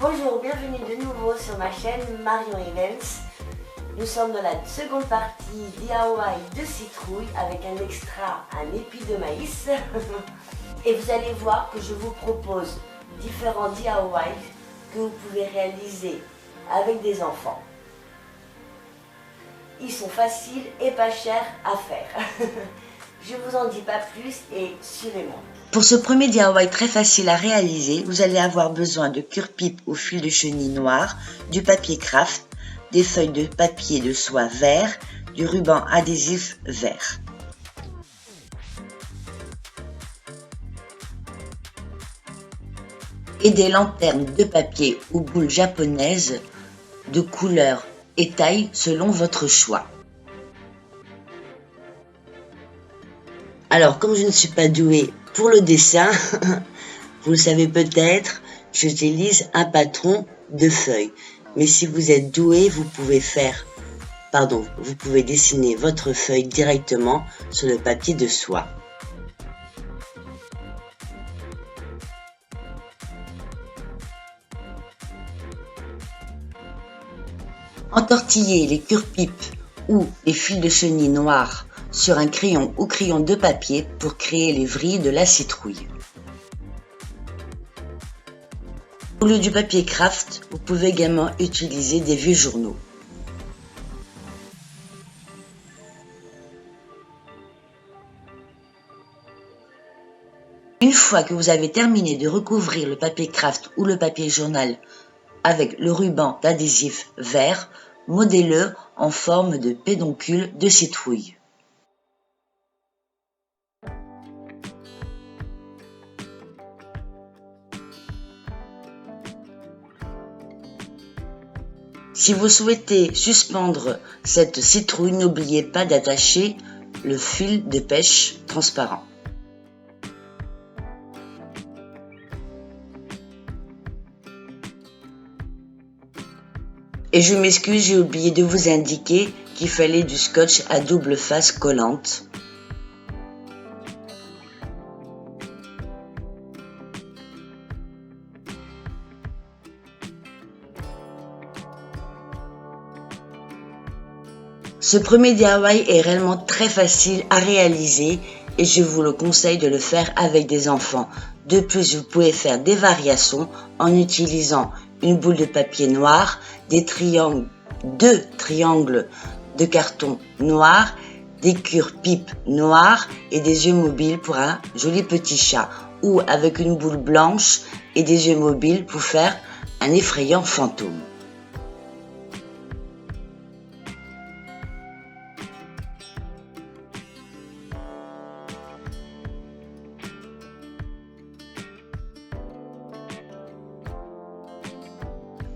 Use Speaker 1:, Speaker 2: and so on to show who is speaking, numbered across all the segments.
Speaker 1: Bonjour, bienvenue de nouveau sur ma chaîne Marion Events. Nous sommes dans la seconde partie DIY de citrouille avec un extra, un épi de maïs. Et vous allez voir que je vous propose différents DIY que vous pouvez réaliser avec des enfants. Ils sont faciles et pas chers à faire. Je vous en dis pas plus et suivez-moi.
Speaker 2: Pour ce premier DIY très facile à réaliser, vous allez avoir besoin de cure-pipe au fil de chenille noir, du papier craft, des feuilles de papier de soie vert, du ruban adhésif vert. Et des lanternes de papier ou boules japonaises de couleur et taille selon votre choix. Alors, comme je ne suis pas douée pour le dessin, vous le savez peut-être, j'utilise un patron de feuilles. Mais si vous êtes doué, vous pouvez dessiner votre feuille directement sur le papier de soie. Entortillez les cure-pipes ou les fils de chenille noirs sur un crayon ou crayon de papier pour créer les vrilles de la citrouille. Au lieu du papier craft, vous pouvez également utiliser des vieux journaux. Une fois que vous avez terminé de recouvrir le papier craft ou le papier journal avec le ruban d'adhésif vert, modélez-le en forme de pédoncule de citrouille. Si vous souhaitez suspendre cette citrouille, n'oubliez pas d'attacher le fil de pêche transparent. Et je m'excuse, j'ai oublié de vous indiquer qu'il fallait du scotch à double face collante. Ce premier DIY est réellement très facile à réaliser et je vous le conseille de le faire avec des enfants. De plus, vous pouvez faire des variations en utilisant une boule de papier noir, deux triangles de carton noir, des cure-pipes noires et des yeux mobiles pour un joli petit chat, ou avec une boule blanche et des yeux mobiles pour faire un effrayant fantôme.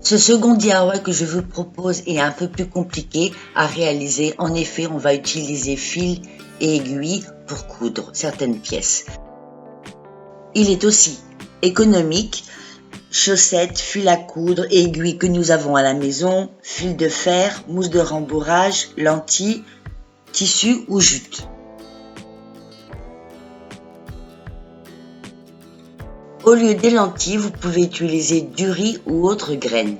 Speaker 2: Ce second DIY que je vous propose est un peu plus compliqué à réaliser. En effet, on va utiliser fil et aiguille pour coudre certaines pièces. Il est aussi économique. Chaussettes, fil à coudre et aiguilles que nous avons à la maison, fil de fer, mousse de rembourrage, lentilles, tissu ou jute. Au lieu des lentilles, vous pouvez utiliser du riz ou autre graine.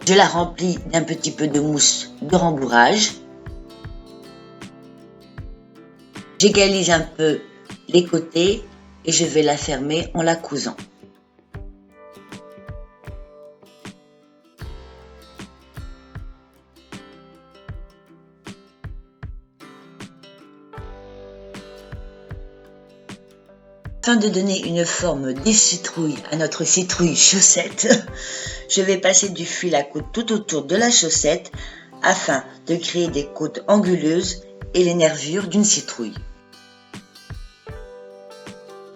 Speaker 2: Je la remplis d'un petit peu de mousse de rembourrage. J'égalise un peu les côtés et je vais la fermer en la cousant. Afin de donner une forme de citrouille à notre citrouille chaussette, je vais passer du fil à coudre tout autour de la chaussette afin de créer des côtes anguleuses et les nervures d'une citrouille.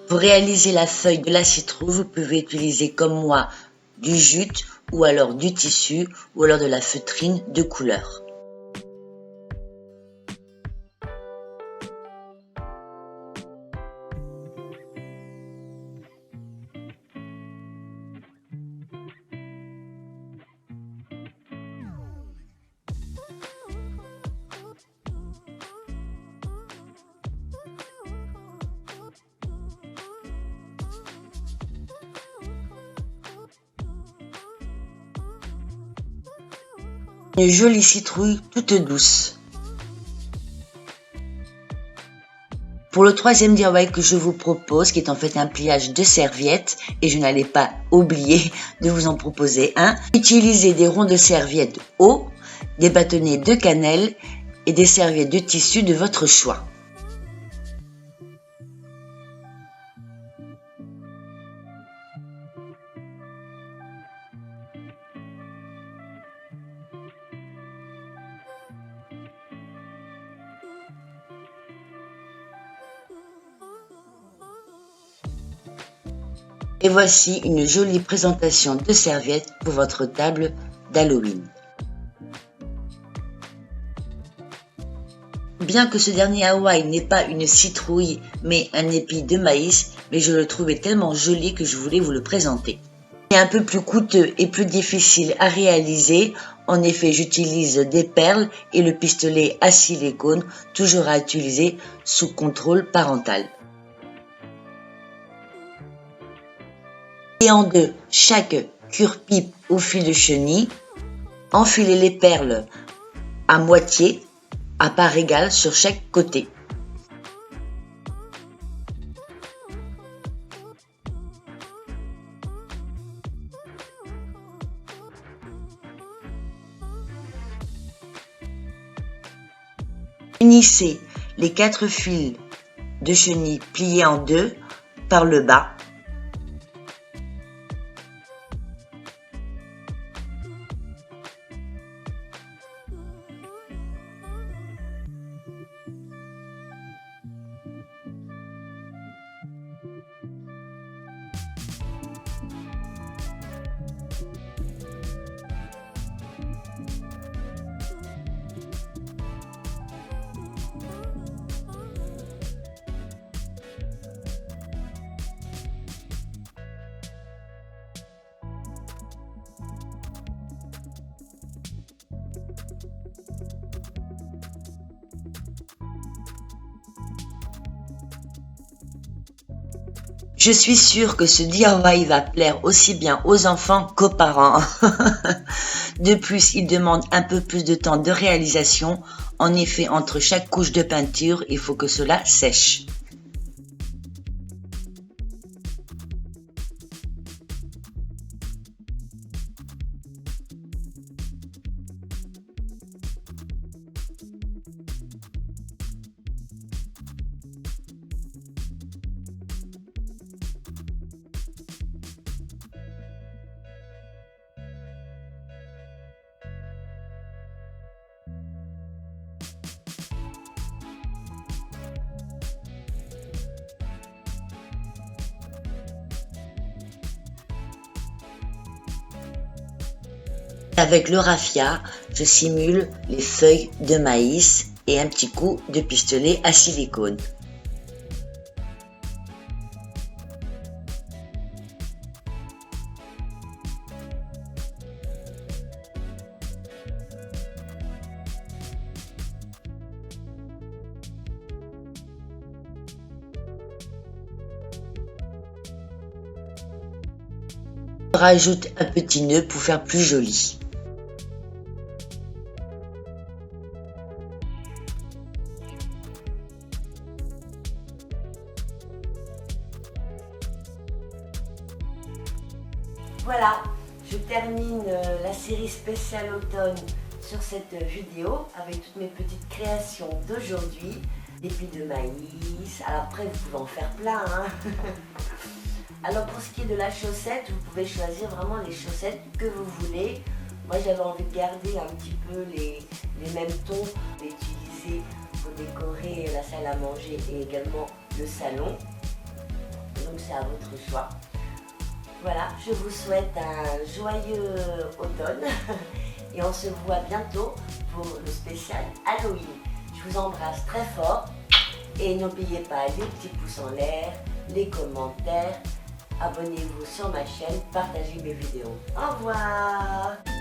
Speaker 2: Pour réaliser la feuille de la citrouille, vous pouvez utiliser comme moi du jute ou alors du tissu ou alors de la feutrine de couleur. Une jolie citrouille toute douce. Pour le troisième DIY que je vous propose, qui est en fait un pliage de serviettes, et je n'allais pas oublier de vous en proposer un, utilisez des ronds de serviettes hauts, des bâtonnets de cannelle et des serviettes de tissu de votre choix. Et voici une jolie présentation de serviettes pour votre table d'Halloween. Bien que ce dernier Hawaï n'ait pas une citrouille mais un épi de maïs, mais je le trouvais tellement joli que je voulais vous le présenter. Il est un peu plus coûteux et plus difficile à réaliser. En effet, j'utilise des perles et le pistolet à silicone, toujours à utiliser sous contrôle parental. Et en deux, chaque cure-pipe au fil de chenille, enfilez les perles à moitié, à part égale sur chaque côté. Unissez les 4 fils de chenille pliés en deux par le bas. Je suis sûre que ce DIY va plaire aussi bien aux enfants qu'aux parents. De plus, il demande un peu plus de temps de réalisation. En effet, entre chaque couche de peinture, il faut que cela sèche. Avec le raffia, je simule les feuilles de maïs et un petit coup de pistolet à silicone. Je rajoute un petit nœud pour faire plus joli.
Speaker 1: Voilà, je termine la série spéciale automne sur cette vidéo avec toutes mes petites créations d'aujourd'hui. Des plis de maïs, alors après vous pouvez en faire plein. Hein. Alors pour ce qui est de la chaussette, vous pouvez choisir vraiment les chaussettes que vous voulez. Moi j'avais envie de garder un petit peu les mêmes tons utilisés pour décorer la salle à manger et également le salon. Donc c'est à votre choix. Voilà, je vous souhaite un joyeux automne et on se voit bientôt pour le spécial Halloween. Je vous embrasse très fort et n'oubliez pas les petits pouces en l'air, les commentaires, abonnez-vous sur ma chaîne, partagez mes vidéos. Au revoir!